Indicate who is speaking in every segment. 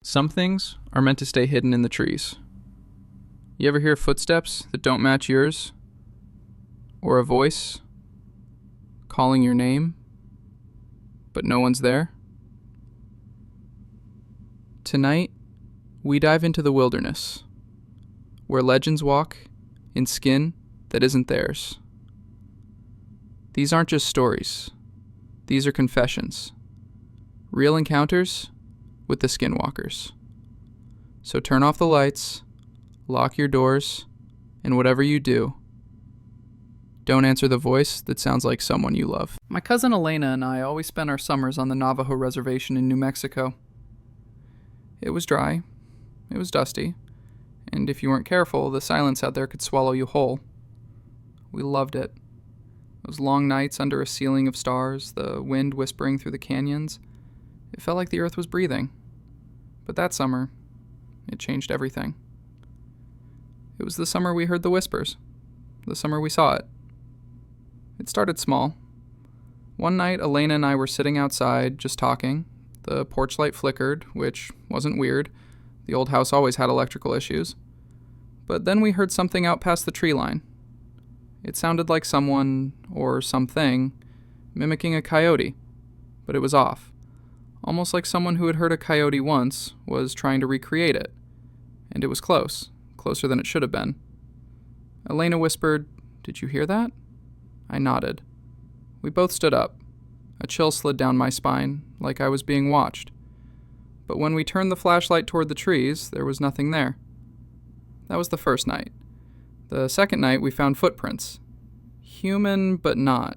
Speaker 1: Some things are meant to stay hidden in the trees. You ever hear footsteps that don't match yours? Or a voice calling your name, but no one's there? Tonight, we dive into the wilderness, where legends walk in skin that isn't theirs. These aren't just stories. These are confessions. Real encounters with the Skinwalkers. So turn off the lights, lock your doors, and whatever you do, don't answer the voice that sounds like someone you love. My cousin Elena and I always spent our summers on the Navajo reservation in New Mexico. It was dry, it was dusty, and if you weren't careful, the silence out there could swallow you whole. We loved it. Those long nights under a ceiling of stars, the wind whispering through the canyons, it felt like the earth was breathing. But that summer, it changed everything. It was the summer we heard the whispers, the summer we saw it. It started small. One night, Elena and I were sitting outside, just talking. The porch light flickered, which wasn't weird. The old house always had electrical issues. But then we heard something out past the tree line. It sounded like someone, or something, mimicking a coyote, but it was off. Almost like someone who had heard a coyote once was trying to recreate it. And it was close, closer than it should have been. Elena whispered, "Did you hear that?" I nodded. We both stood up. A chill slid down my spine, like I was being watched. But when we turned the flashlight toward the trees, there was nothing there. That was the first night. The second night, we found footprints. Human, but not.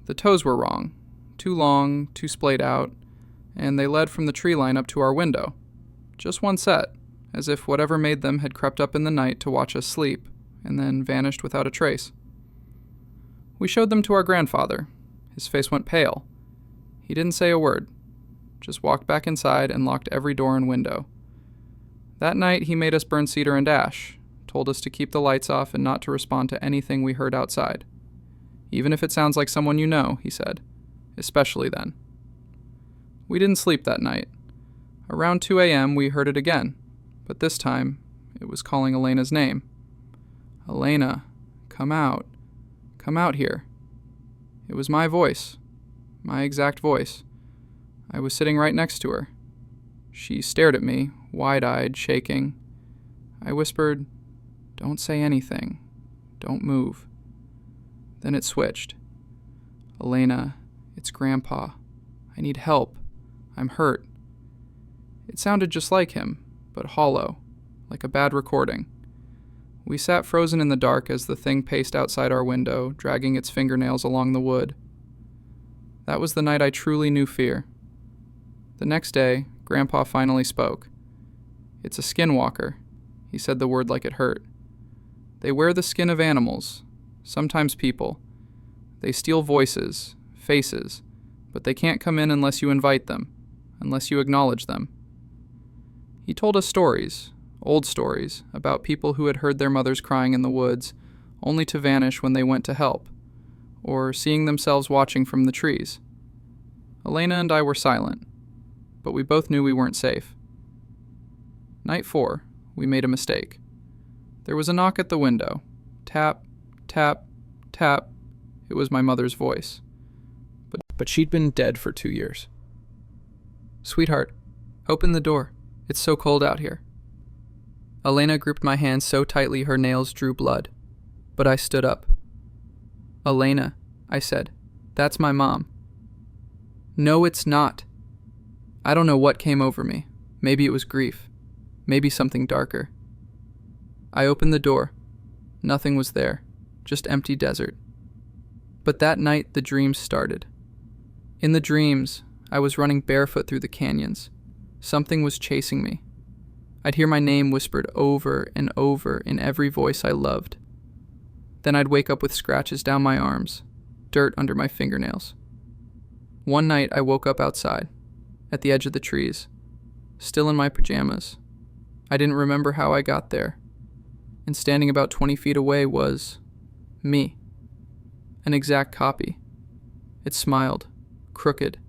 Speaker 1: The toes were wrong. Too long, too splayed out, and they led from the tree line up to our window. Just one set, as if whatever made them had crept up in the night to watch us sleep, and then vanished without a trace. We showed them to our grandfather. His face went pale. He didn't say a word, just walked back inside and locked every door and window. That night, he made us burn cedar and ash, told us to keep the lights off and not to respond to anything we heard outside. Even if it sounds like someone you know, he said, especially then. We didn't sleep that night. Around 2 a.m., we heard it again, but this time, it was calling Elena's name. "Elena, come out. Come out here." It was my voice, my exact voice. I was sitting right next to her. She stared at me, wide-eyed, shaking. I whispered, "Don't say anything. Don't move." Then it switched. "Elena, it's Grandpa. I need help. I'm hurt." It sounded just like him, but hollow, like a bad recording. We sat frozen in the dark as the thing paced outside our window, dragging its fingernails along the wood. That was the night I truly knew fear. The next day, Grandpa finally spoke. "It's a skinwalker." He said the word like it hurt. "They wear the skin of animals, sometimes people. They steal voices, faces, but they can't come in unless you invite them, unless you acknowledge them." He told us stories, old stories, about people who had heard their mothers crying in the woods, only to vanish when they went to help, or seeing themselves watching from the trees. Elena and I were silent, but we both knew we weren't safe. Night 4, we made a mistake. There was a knock at the window. Tap, tap, tap. It was my mother's voice. But she'd been dead for 2 years. "Sweetheart, open the door. It's so cold out here." Elena gripped my hand so tightly her nails drew blood, but I stood up. "Elena," I said, "that's my mom." "No, it's not." I don't know what came over me. Maybe it was grief. Maybe something darker. I opened the door. Nothing was there, just empty desert. But that night the dreams started. In the dreams, I was running barefoot through the canyons. Something was chasing me. I'd hear my name whispered over and over in every voice I loved. Then I'd wake up with scratches down my arms, dirt under my fingernails. One night I woke up outside, at the edge of the trees, still in my pajamas. I didn't remember how I got there, and standing about 20 feet away was me, an exact copy. It smiled, crooked,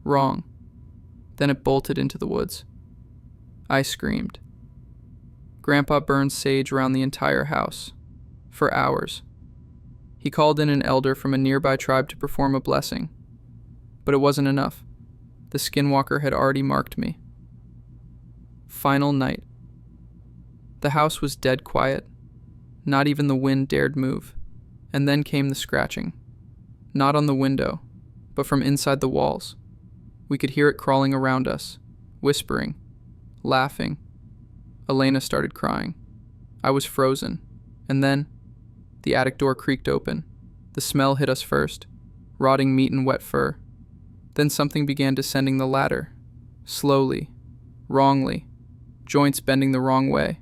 Speaker 1: wrong. Then it bolted into the woods. I screamed. Grandpa burned sage around the entire house. For hours. He called in an elder from a nearby tribe to perform a blessing. But it wasn't enough. The Skinwalker had already marked me. Final night. The house was dead quiet. Not even the wind dared move. And then came the scratching. Not on the window, but from inside the walls. We could hear it crawling around us, whispering, laughing. Elena started crying. I was frozen. And then, the attic door creaked open. The smell hit us first, rotting meat and wet fur. Then something began descending the ladder, slowly, wrongly, joints bending the wrong way,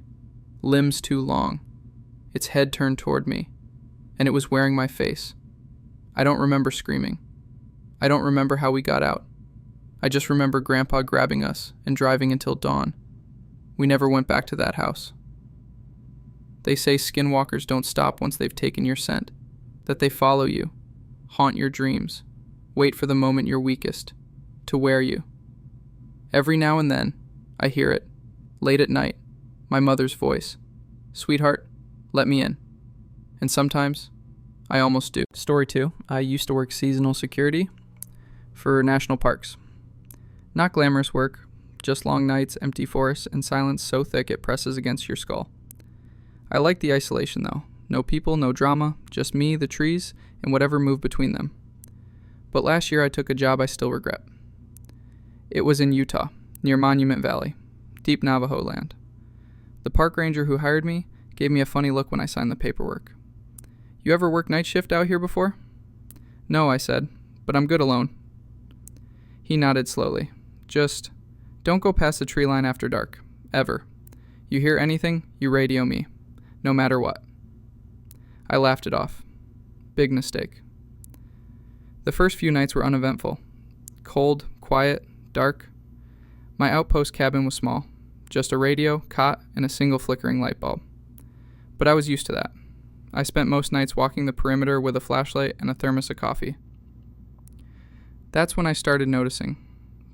Speaker 1: limbs too long. Its head turned toward me, and it was wearing my face. I don't remember screaming. I don't remember how we got out. I just remember Grandpa grabbing us and driving until dawn. We never went back to that house. They say skinwalkers don't stop once they've taken your scent, that they follow you, haunt your dreams, wait for the moment you're weakest, to wear you. Every now and then, I hear it, late at night, my mother's voice. Sweetheart, let me in. And sometimes, I almost do. Story 2. I used to work seasonal security for national parks. Not glamorous work, just long nights, empty forests, and silence so thick it presses against your skull. I like the isolation though. No people, no drama, just me, the trees, and whatever moved between them. But last year I took a job I still regret. It was in Utah, near Monument Valley, deep Navajo land. The park ranger who hired me gave me a funny look when I signed the paperwork. You ever worked night shift out here before? No, I said, but I'm good alone. He nodded slowly. Just, don't go past the tree line after dark, ever. You hear anything, you radio me, no matter what. I laughed it off. Big mistake. The first few nights were uneventful. Cold, quiet, dark. My outpost cabin was small, just a radio, cot, and a single flickering light bulb. But I was used to that. I spent most nights walking the perimeter with a flashlight and a thermos of coffee. That's when I started noticing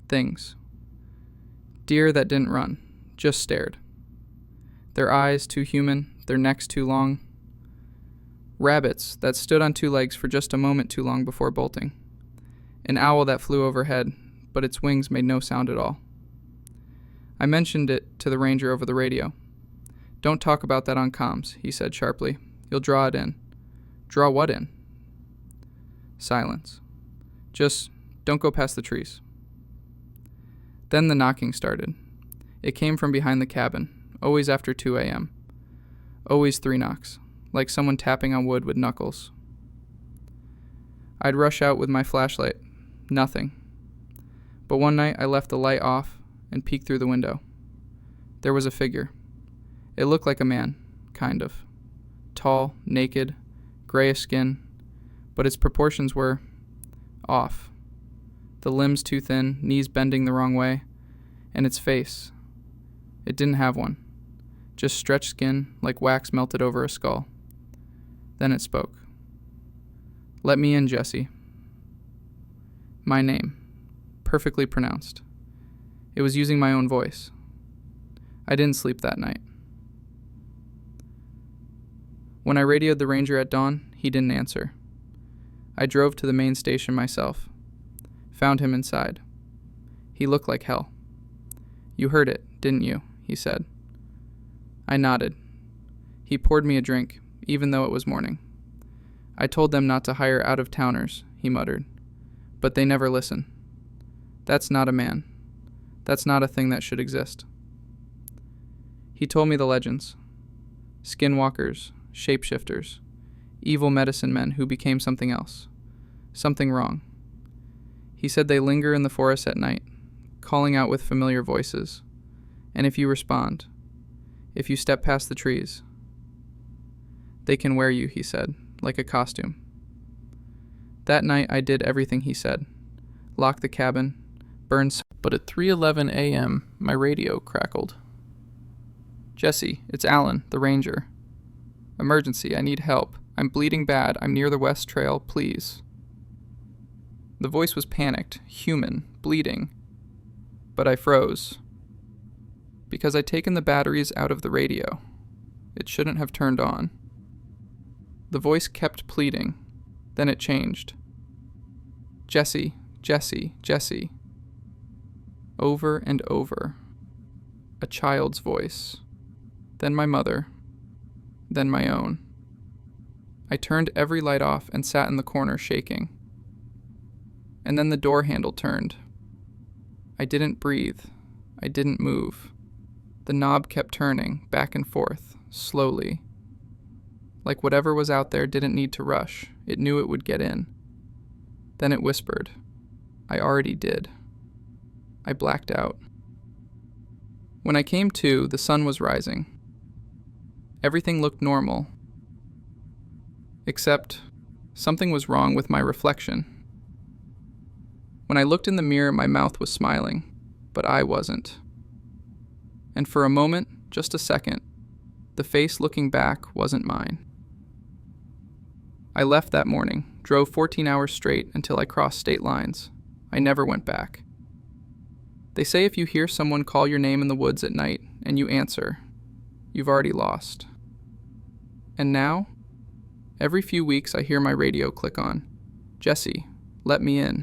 Speaker 1: things. Deer that didn't run, just stared. Their eyes too human, their necks too long. Rabbits that stood on two legs for just a moment too long before bolting. An owl that flew overhead, but its wings made no sound at all. I mentioned it to the ranger over the radio. Don't talk about that on comms, he said sharply. You'll draw it in. Draw what in? Silence. Just don't go past the trees. Then the knocking started. It came from behind the cabin, always after 2 a.m. Always 3 knocks, like someone tapping on wood with knuckles. I'd rush out with my flashlight. Nothing. But one night I left the light off and peeked through the window. There was a figure. It looked like a man, kind of. Tall, naked, grayish skin, but its proportions were off. The limbs too thin, knees bending the wrong way, and its face. It didn't have one. Just stretched skin like wax melted over a skull. Then it spoke. Let me in, Jesse. My name. Perfectly pronounced. It was using my own voice. I didn't sleep that night. When I radioed the ranger at dawn, he didn't answer. I drove to the main station myself. Found him inside. He looked like hell. You heard it, didn't you? He said. I nodded. He poured me a drink, even though it was morning. I told them not to hire out-of-towners, he muttered. But they never listen. That's not a man. That's not a thing that should exist. He told me the legends. Skinwalkers, shapeshifters, evil medicine men who became something else. Something wrong. He said they linger in the forest at night, calling out with familiar voices. And if you respond, if you step past the trees, they can wear you, he said, like a costume. That night I did everything he said. Locked the cabin, burned. But at 3:11 a.m., my radio crackled. Jesse, it's Alan, the ranger. Emergency, I need help. I'm bleeding bad. I'm near the West Trail, please. The voice was panicked, human, bleeding. But I froze. Because I'd taken the batteries out of the radio. It shouldn't have turned on. The voice kept pleading. Then it changed. Jesse, Jesse, Jesse. Over and over. A child's voice. Then my mother. Then my own. I turned every light off and sat in the corner shaking. And then the door handle turned. I didn't breathe. I didn't move. The knob kept turning, back and forth, slowly. Like whatever was out there didn't need to rush. It knew it would get in. Then it whispered. I already did. I blacked out. When I came to, the sun was rising. Everything looked normal. Except, something was wrong with my reflection. When I looked in the mirror, my mouth was smiling, but I wasn't. And for a moment, just a second, the face looking back wasn't mine. I left that morning, drove 14 hours straight until I crossed state lines. I never went back. They say if you hear someone call your name in the woods at night and you answer, you've already lost. And now, every few weeks I hear my radio click on, Jesse, let me in.